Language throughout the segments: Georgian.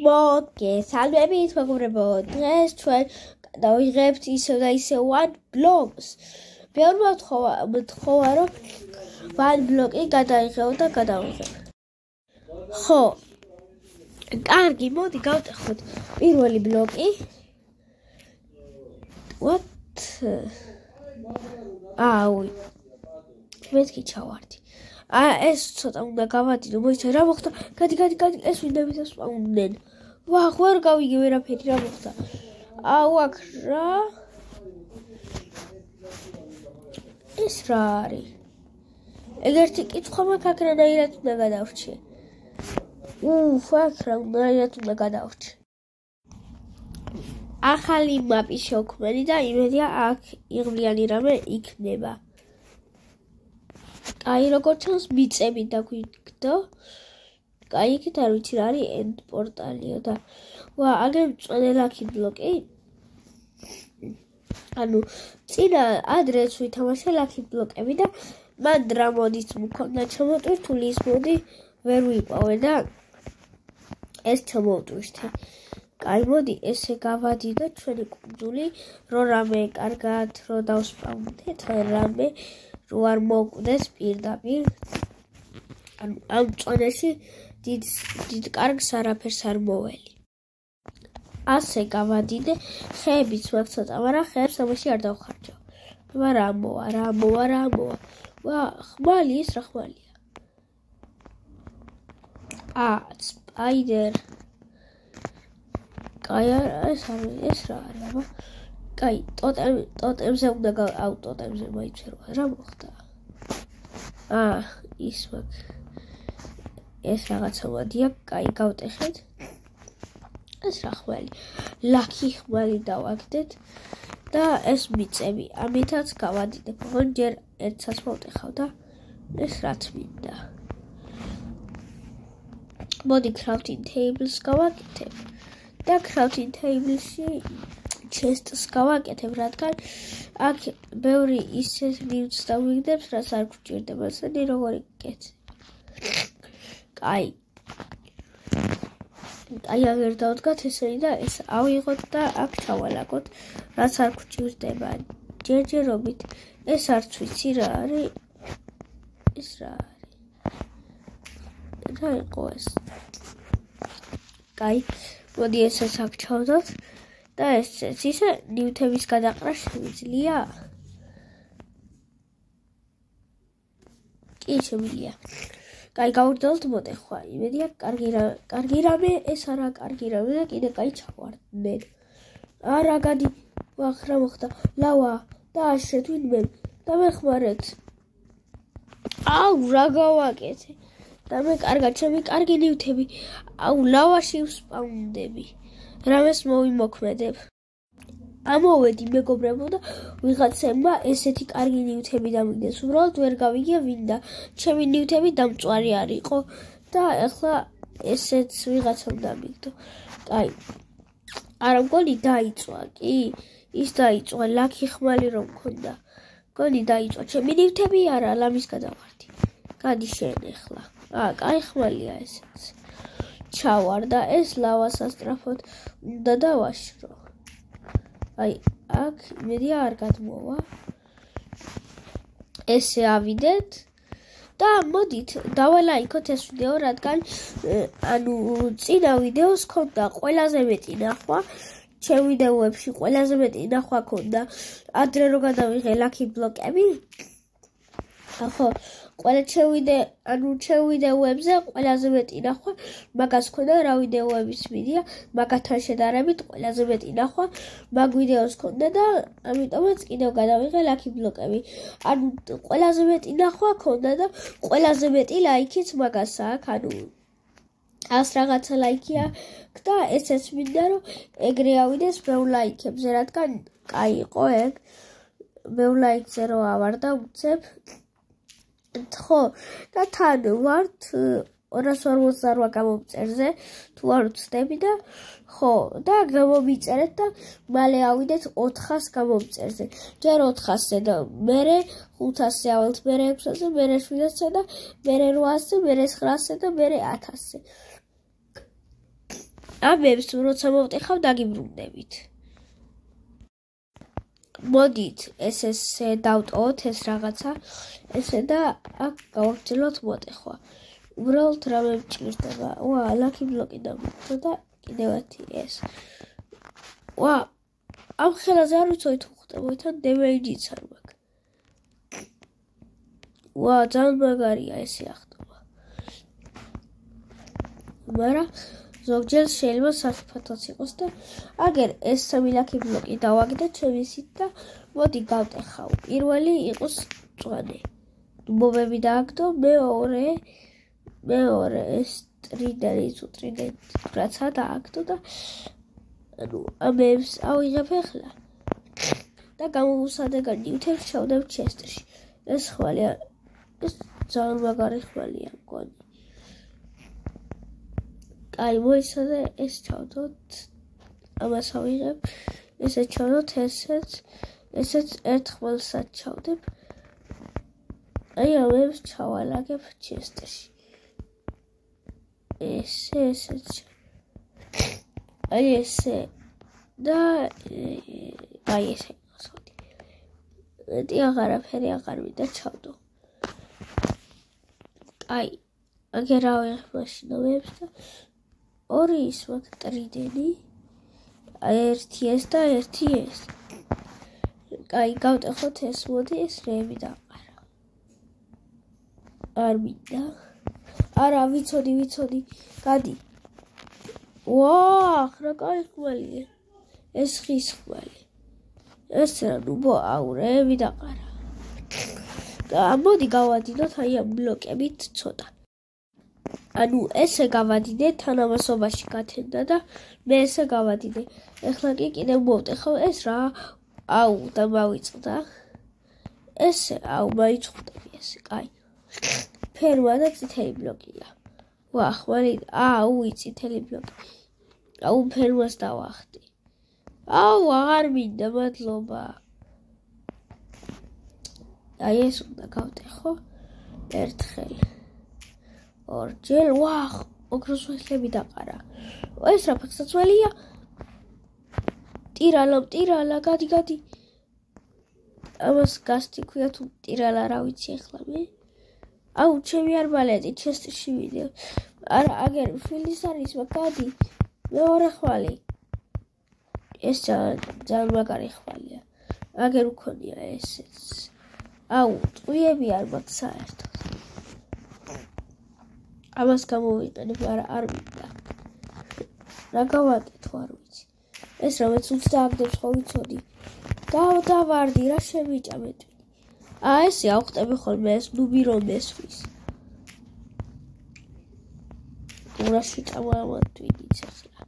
მოგესალმებით მეგობრებო, დღეს ჩვენ დავიღებთ ისევ და ისევ one blocks. ბევრმა მთხოვა რომ one block-ი გადაიღეო და გადავიღებ. ხო, კარგი, მოდი გავტეხოთ პირველი ბლოკი. What? აუი. მეთქი ჩავარდი. ეს ცოტა უნდა გავადიდო, მოიცა რა მოხდა? გადი, ეს ვინდები დასპაუნდნენ. ვახ, ვერ გავიგე ვერაფერი რა მოხდა. აუ, აქ რა? ეს რა არის? ეგერთი კითხვა მაქვს, აქ რანაირად უნდა გადავრჩე. აქ რანაირად უნდა გადავრჩე. ახალი მაპის შევქმნი და იმედია აქ იღბლიანი რამე იქნება. აი, როგორც ჩანს, მიწები დაგვიგდო. აი, იქით არ ვიცი რა არის end პორტალიო და აგერ მწვანე ლაკი ბლოკი. ანუ წინა ადრეს ვითამაშე ლაკი ბლოკები და მან რა მოდიც მქონდა ჩამოტვირთული, ის მოდი ვერ ვიპოვე და ეს ჩამოვტვირთე. აი, მოდი ესე გავადიდო ჩვენი კუნძული, რომ რამე კარგად რო დავსპავნდეთ, რამე რო არ მოკვდეს პირდაპირ. ანუ ამ წონაში დიდ კარგს არაფერს არ მოველი. ასე გავადიდე, ხეებიც მაქვს ცოტა, მაგრამ ხეებს ამაში არ დავხარჯავ. რა მოვა. ხმალი, ის რა ხმალია? სპაიდერ. ეს რა არის, აბა? კაი, ტოტემზე უნდა ტოტემზე მაიცერო. რა მოხდა? ის მაქვს. ეს რაღაცა მოდია, კაი, გავტეხეთ. ეს რა ხმალი? ლაკი ხმალი დავაგდეთ და ეს მიწები. ამითაც გავადიდებ. ჯერ ერთსაც მოვტეხავ და ეს რაც მინდა. მოდი crafting tables გავაკეთებ. და crafting table-ში chest-ს გავაკეთებ, რადგან აქ ბევრი ისეთ ნივთს დავიგდებს, რაც არ გვჭირდება, ესენი როგორი გკეთებ. კაი. აგერ დავდგათ ესენი და ეს ავიღოთ და აქ ჩავალაგოთ, რაც არ გვჭირდება. ჯერჯერობით ეს არც ვიცი რა არის. ეს რა არის? რა იყო ეს? კაი. მოდი ესეც აქ ჩავდოთ და ესეც ისე ნივთების გადაყრა შემიძლია? კი შემიძლია. კაი, გავგრძელოთ მოტეხვა. იმედია კარგი რამე, ეს არა კარგი რამე და კიდე კაი ჩავარდნენ. არა, გადი. ვახ, რა მოხდა? ლავა და აშრეთ ვინმე და მეხმარეთ. აუ, რა გავაკეთე? და მე კარგად, ჩემი კარგი ნივთები. აუ, ლავაში ვსპაუნდები. რამეს მოვიმოქმედებ. ამოვედი მეგობრებო და ვიღაცებმა ესეთი კარგი ნივთები დამიგდეს. უბრალოდ ვერ გავიგე ვინდა. ჩემი ნივთები დამწვარი არ იყო და ახლა ესეც ვიღაცამ დამიგდო. კაი. არა მგონი დაიწვა კი? ის დაიწვა, ლაკი ხმალი რომ მქონდა. მგონი დაიწვა. ჩემი ნივთები არა, ლამის გადავარდი. გადი შენ ახლა. კაი ხმალია ესეც. ჩავარ და ეს ლავა სასწრაფოდ უნდა დავაშრო. აი, აქ იმედია არ გადმოვა. ესე ავიდეთ და მოდით დავალაიქოთ ეს ვიდეო, რადგან ანუ წინა ვიდეოს ქონდა ყველაზე მეტი ნახვა. ჩემ ვიდეოებში ყველაზე მეტი ნახვა ქონდა ადრე რო გადავიღე ლაკი ბლოკები. ხო, ჩემ ვიდეოებზე ყველაზე მეტი ნახვა მაგას ქონდა, რა ვიდეოების მიდია, მაგათთან შედარებით ყველაზე მეტი ნახვა მაგ ვიდეოს ქონდა და ამიტომაც კიდევ გადავიღე ლაკი ბლოკები. ანუ ყველაზე მეტი ნახვა ქონდა და ყველაზე მეტი ლაიქიც მაგას აქვს, ანუ 100 რაღაცა ლაიქი აქვს და ესეც მინდა რომ ეგრე ავიდეს ბევრ ლაიქებზე, რადგან კაი იყო ეგ. ბევრ ლაიქზე რო ავარ და უცებ. ხო, და თან ვართ 248 გამომწერზე, თუ არ ვცდები და ხო, და გამომიწერეთ და მალე ავიდეთ 400 გამომწერზე. ჯერ 400-ზე და მერე 500-ზე ავალთ, მერე 600-ზე, მერე 700-ზე და მერე 800-ზე, მერე 900-ზე და მერე 1000-ზე. ამებს როცა მოვტეხავ დაგიბრუნდებით. მოდით ესე დავტოვოთ ეს რაღაცა ესე და აქ გავაგრძელოთ მოტეხვა. უბრალოდ რამე მჭირდება. ლაკი ბლოკი დამოწდა და კიდევ ერთი ეს. ამ ხელაზე არ ვიცოდი თუ ხვდებოდი თან დემეიჯიც არ მაქვს. ძალიან მაგარია ესე ახტობა. მაგრამ ზოგჯერ შეიძლება საფათოც იყოს და აგერ ეს 3 ლაკი ბლოკი დავაგდე ჩემისით და მოდი გავტეხავ. პირველი იყოს მწვანე. დუბობები დააგდო, მეორე ეს ტრიდენტი რაცა დააგდო და ამებს ავიღებ ახლა და გამოვუსადეგარ ნივთებს ჩავდებ ჩესტში. ეს ხვალია, ეს ძალიან მაგარი ხვალია მგონი. აი მოიცადე ეს ჩავდოთ, ამას ავიღებ, ესეც ჩავდოთ, ესეც ერთხმალსაც ჩავდებ. აი ამებს ჩავალაგებ ჩესტში. ესეც. აი ესე და აი ესე გასვდი. მეტი აღარაფერი აღარ მინდა ჩავდო. აი აგერ ავიღებ მაშინოებს და ორი ის მაქვს ტრიდენტი. ერთი ეს და ერთი ეს. აი გავტეხოთ ეს მოდი ეს რეები დაყარა. არ მინდა. არა ვიცოდი. გადი. რა კაი ხვალია. ეს ხის ხვალი. ეს რა ნუბო აურეები დაყარა. და მოდი გავადინოთ აი ამ ბლოკებით ცოტა. ანუ ესე გავადიდე თანამასობაში გათენდა და მე ესე გავადიდე. ეხლა კი კიდევ მოვტეხავ ეს რა. და მავიწყდა. ესე მაინც ხვდები ესე, კაი. ფერმა და წითელი ბლოკია. ხმალი, წითელი ბლოკი. ფერმას დავახტი. აღარ მინდა, მადლობა. აი ეს უნდა გავტეხო ერთხელ. ორჯერ, ოქროს ვეშლები დაყარა. ეს რა ფექსაცველია? ტირალა, გადი. ამას გასტიქვია თუ ტირალა რა ვიცი ახლა მე. ჩემი არბალეტი ჩესტში ვიდე. არა, აგერ ფილის არის, გადი. მეორე ხვალი. ეს ძალიან მაგარი ხვალია. აგერ უქონია ესეც. ტყვიები არ მაქვს საერთოდ. ამას გამოვიყენებ, არ მინდა. რა გავაკეთო არ ვიცი. ეს რომელიც უცდააგდებს ხო ვიცოდი. დავარდი რა შემიჭამეთ. ესე ავხტები ხოლმე ეს ნუბი რომ ესვის. რაში წავამატვიდიც ახლა.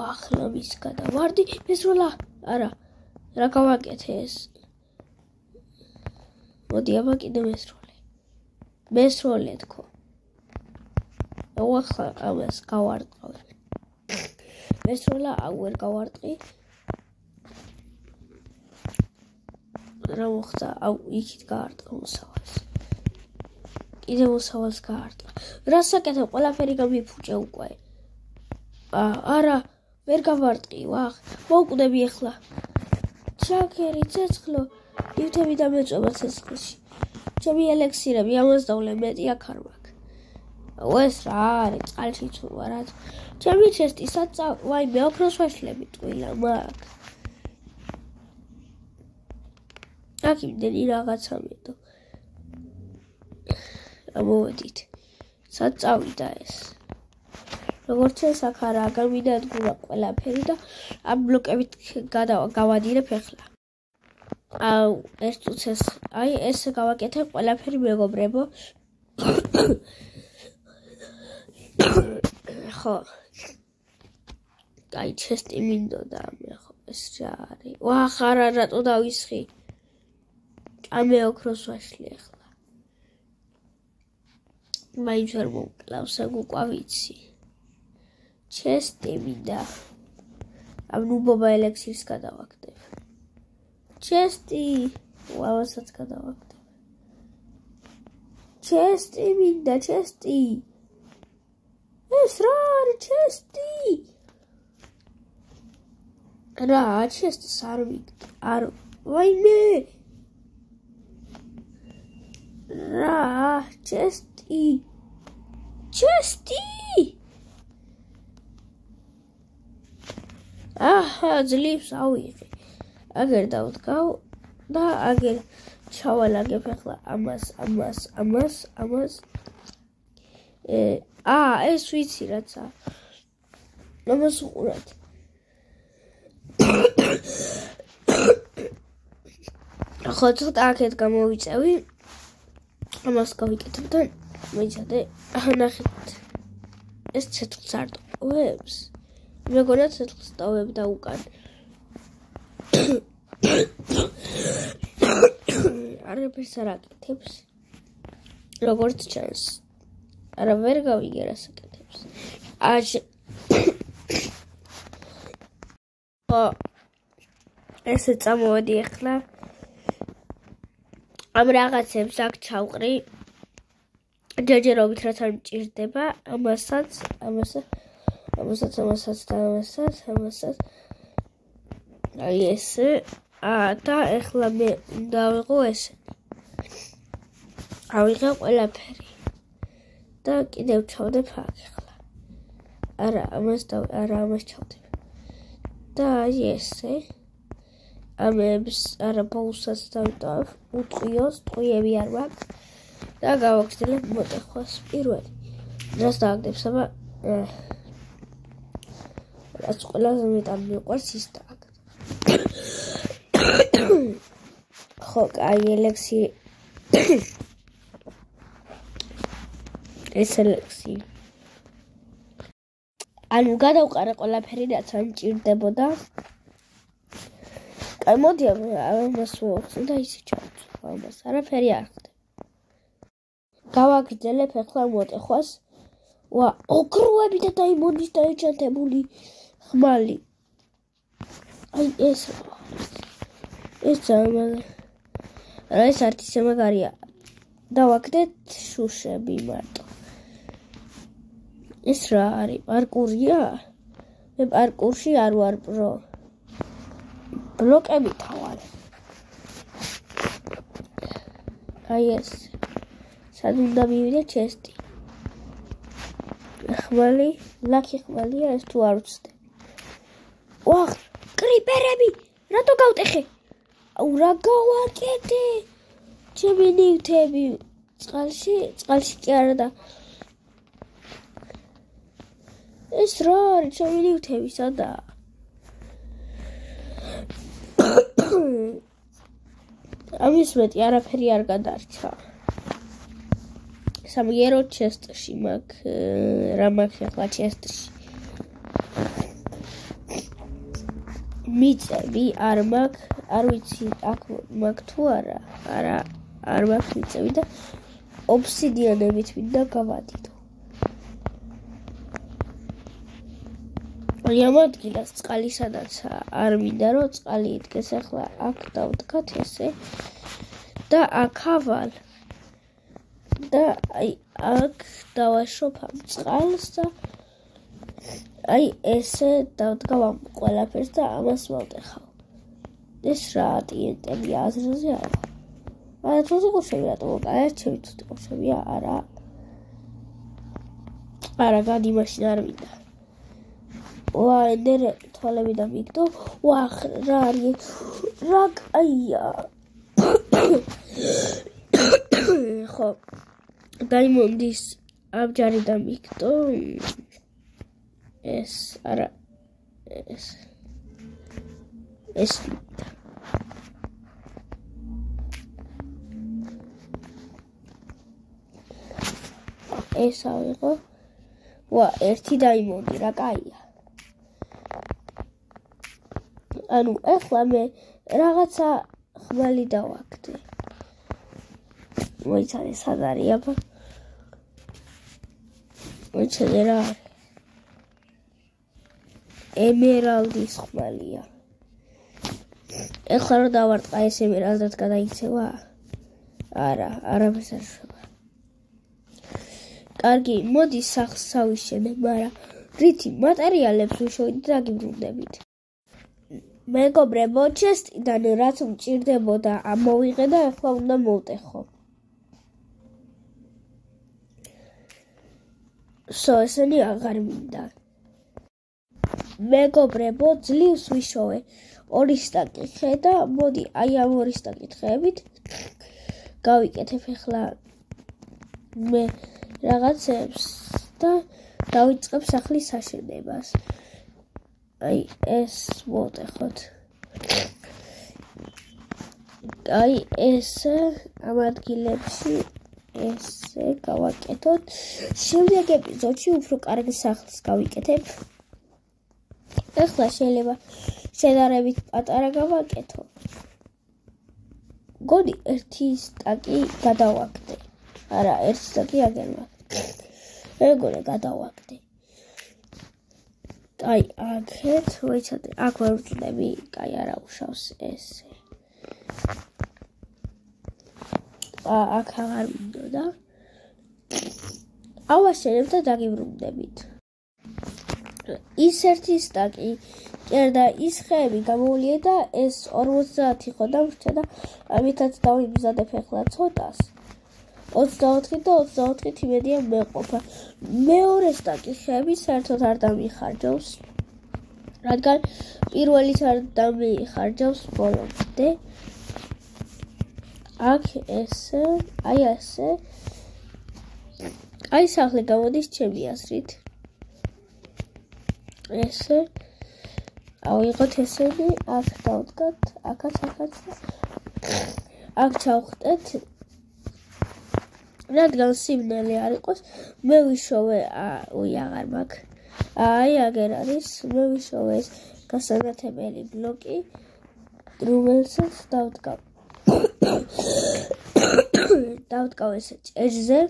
ახლა მის გადავარდი მესროლა. არა. რა გავაკეთე ეს? მოდი აბა კიდე მესროლე თქო. ახლა ამას გავარტყავ. მესროლა ვერ გავარტყი. რა მოხდა? იქით გაარტყა მოსავალს. კიდე მოსავალს გაარტყა. რა საკეთებ? ყველაფერი გამიფუჭე უკვე. არა, ვერ გავარტყი. მოვკვდები ახლა. ჩაქერი, ცეცხლო, ნივთები დამეწოვა ცეცხლში. ჩემი ელექსირები ამას დავლე მეტი აქ არ მაქვს. ეს რა არის? წყალში თუ არა. ჩემი ჩესტი ვაიმე ოქროს ვაშლები ტყილა მაქვს. აქ იმდენი რაღაცა მიდო. მოვედით. სად წავიდა ეს? როგორც ეს აქ არა გამიდადგურა ყველაფერი და ამ ბლოკებით გავადირებ ახლა. ეს წუთს ეს გავაკეთებ ყველაფერი მეგობრებო. ხო. აი ჩესტი მინდოდა მე ხო ეს რა არის? არა რატო დავისხი? ამე ოქროს ვაშლი ახლა. მაინც ვერ მოვკლავს უკვე ვიცი. ჩესტი მინდა. ამ ნუბობა ელექსირს გადავაგდებ. ჩესტი, ამასაც გადავაგდებ. ჩესტი მინდა, ჩესტი. ეს რა არის ჩესტი? რა ჩესტს არ ვაიმე რა ჩესტი აჰა ძლივს ავიღე აგერ დავდგავ და აგერ ჩავალაგებ ახლა ამას ეს ვიცი რაცა ამას უყურეთ ხო ცოტა აქეთ გამოვიწევი ამას გავიკეთებ და მოიცადე ნახეთ ეს ცეცხლს არ ტოვებს მეგონა ცეცხლს ტოვებ და უკან არაფერს არ აკეთებს როგორც ჩანს არა ვერ გავიგე რას აკეთებს ესე წამოვედი ახლა ამ რაღაცებს აქ ჩავყრი ჯერჯერობით რაც არ მჭირდება ამასაც აი ესე და ახლა მე დავიღო ესე ავიღე ყველაფერი და კიდევ ჩავდებ აქ ახლა ამას ჩავდებ და აი ესე ამებს ბოუსას დავიტოვებ უწყიოს ტყუიები არ მაქვს და გავაგრძელებ მოტეხვას პირველი რას დააგდებს აბა რაც ყველაზე მეტად მიყვარს ის დააგდებ ხო აი ელექსირი ეს ელექსირი ანუ გადავყარე ყველაფერი რაც არ მჭირდებოდა აი მოდი ამას ვუხსნი და ისე ჩავწვევ ამას არაფერი არ ხდება გავაგრძელებ ახლა მოტეხვას ვა ოქროები და დაიმონდის დაეჩანთებული ხმალი აი ეს ეს არც ისე მაგარია დავაგდეთ შუშები მარტო ეს რა არის პარკურია მე პარკურში არ ვარ პრო ბლოკები თავარ აი ეს სად უნდა მივიდე ჩესტი ხმალი ლაკი ხმალია ეს თუ არ ვცდები ვახ კრიპერები რატო გავტეხე აუ რა გავაკეთე ჩემი ნივთები წყალში კი არა და ეს რა არის ჩემი ნივთები სადაა ამის მეტი არაფერი არ გადარჩა სამიერო ჩესტში მაქვს რა მაქვს ახლა ჩესტში მიწები არ მაქვს არ ვიცი აქ მაქვს თუ არა არ მაქვს მიწები და ობსიდიანებით მინდა გავადიდო აი ამ ადგილას წყალი სადაც არ მინდა რომ წყალი იდგეს ახლა აქ დავდგათ ესე და აქ ავალ და აი აქ დავაშოფ ამ წყალს და აი ესე დავდგავ ამ ყველაფერს და ამას ვავტეხავ ეს რა ტიენტებია აზრზე არა თუ ყურშები რატო გაერჩევით თუ ყურშებია არა გადი მაშინ არ მინდა ვა ender თვალები და მიგდო ვა რა არის რა კაია ხო დაიმონდის აბჯარი და მიგდო ეს არა ეს ეს ავიღო ვა ერთი დაიმონდი რა კაია ანუ ახლა მე რაღაცა ხმალი დავაგდე მოიცადე სად არის აბა მოიცადე რა ემერალდის ხმალია ახლა რა დავარტყა ეს ემერალდად გადაიქცევა არაფერს არ შევა კარგი მოდი სახლს ავიშენე მაგრამ რითი მატერიალებს უშოვით და გიბრუნდებით მეგობრებო, ჩესტიდან რაც მჭირდებოდა ამოვიღე და ახლა უნდა მოვტეხო. ესენი აღარ მინდა. მეგობრებო, ძლივს ვიშოვე 2 სტაკი ხე და მოდი აი ამ 2 სტაკით ხეებით გავიკეთებ ახლა მე რაღაცებს და დავიწყებ სახლის აშენებას. აი ეს მოვტეხოთ. აი ეს ამ ადგილებში ესე გავაკეთოთ. შემდეგ ეპიზოდში უფრო კარგი სახლის გავიკეთებ. ახლა შეიძლება შედარებით პატარა გავაკეთო. გონი 1 სტაკი გადავაკეთე. არა, 1 სტაკი აგერ ვაკეთე. მეგონა გადავაკეთე. აი, აქეთ, ვეცადე, აქ ვერ ვწდები, აი არა უშავს ესე. აქ აღარ მინდოდა. ავაშენებ და დაგიბრუნდებით. ის 1 სტაკი კერდა ის ხეები გამოვლია და ეს 50 ხო დამრჩა და ამითაც დავიმზადებ ახლა ცოტას. 24 და 24 იმედია მეყოფა. მეორე სტაკი ხეები საერთოდ არ დამიხარჯავს. რადგან პირველიც არ დამიხარჯავს ბოლომდე. აქ ესე, აი ესე. აი სახლი გამოდის ჩემი აზრით. ესე ავიღოთ ესენი, აქ დავდგათ, აქაც. აქ ჩავხტეთ. რადგან სიმნელი არ იყოს, მე ვიშოვე, აღარ მაქვს. აი აგერ არის, მე ვიშოვე ეს გასანათებელი ბლოკი, რომელსაც დავდგავ. დავდგავ ესე ჭერზე.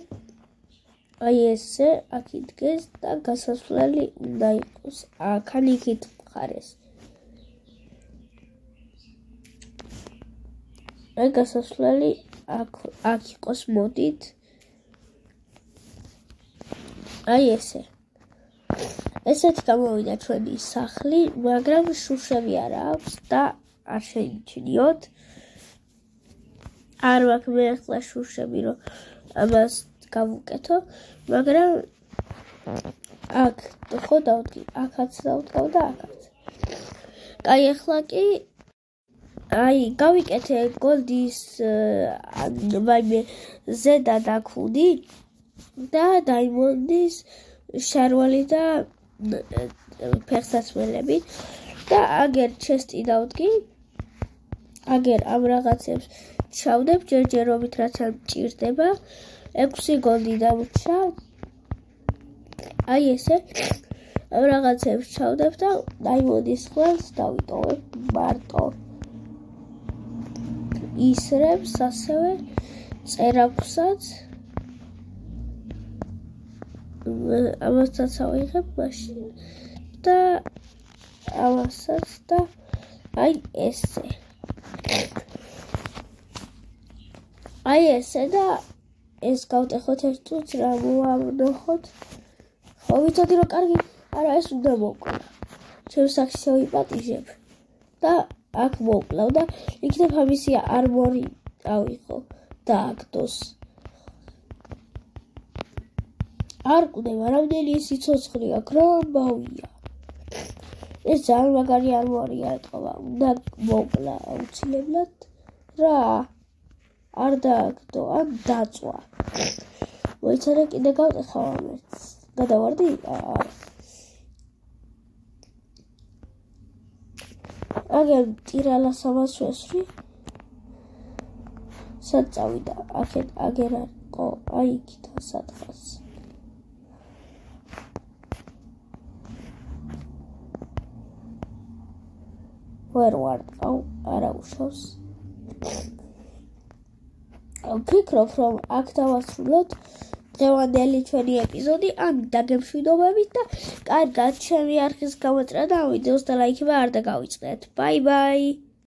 აი ესე აქ იდგეს და გასასვლელი უნდა იყოს აქან იქით მხარეს. აი გასასვლელი აქ იყოს, მოდით. აი ესე. ესეთი გამოვიდა ჩვენი სახლი, მაგრამ შუშები არ აქვს და არ შეიმჩნიოთ. არ მაქვს მე ახლა შუშები, რომ ამას გავუკეთო, მაგრამ აქ ხო დავდგი, აქაც დავდგავ და აქაც. აი ახლა კი აი გავიკეთე გოლდის ვაიმე ზედა დაქუნი და დაიმონდის შარვალი და ფეხსაცმელები და აგერ ჩესტი დავდგი. აგერ ამ რაღაცებს ჩავდებ ჯერჯერობით რაც არ მჭირდება. 6 გოლდი დამრჩა. აი ესე ამ რაღაცებს ჩავდებ და დაიმონდის ხვალს დავიტოვებ მარტო. ისრებს ასევე წერაქვსაც ამასაც ავიღებ მაშინ და ამასაც და აი ესე. აი ესე და ეს გავტეხოთ ერთ წუთს რა მოვამნახოთ. ხო ვიცოდი რომ კარგი, არა ეს უნდა მოვკლა. ჩემს სახში შევიპატიჟებ და აქ მოვკლავ და იქნებ ამისი არმორი ავიღო და აკდოს. არ კვდება რამდენი სიცოცხლე აქვს რომ ბავია. ეს ძალიან მაგარი არმორია ეთქობა. უნდა მოვკლა აუცილებლად რა. არ დააგდო, ან დაწვა. მოიცადე კიდე გავტეხავ ამერც. გადავარდი? აგერ ტირალას ამას ვესვრი. სად წავიდა? აქეთ აგერ არ ყო, აი იქით სადღაც. ვერ ვარდყავ, არა უშავს. ვფიქრობ, რომ აქ დავასრულოთ დღევანდელი ჩვენი ეპიზოდი, ან დაგემშვიდობებით და კარგად, ჩემი არხის გამოწერა და ამ ვიდეოს და ლაიქება არ დაგავიწყდეთ. ბაი ბაი!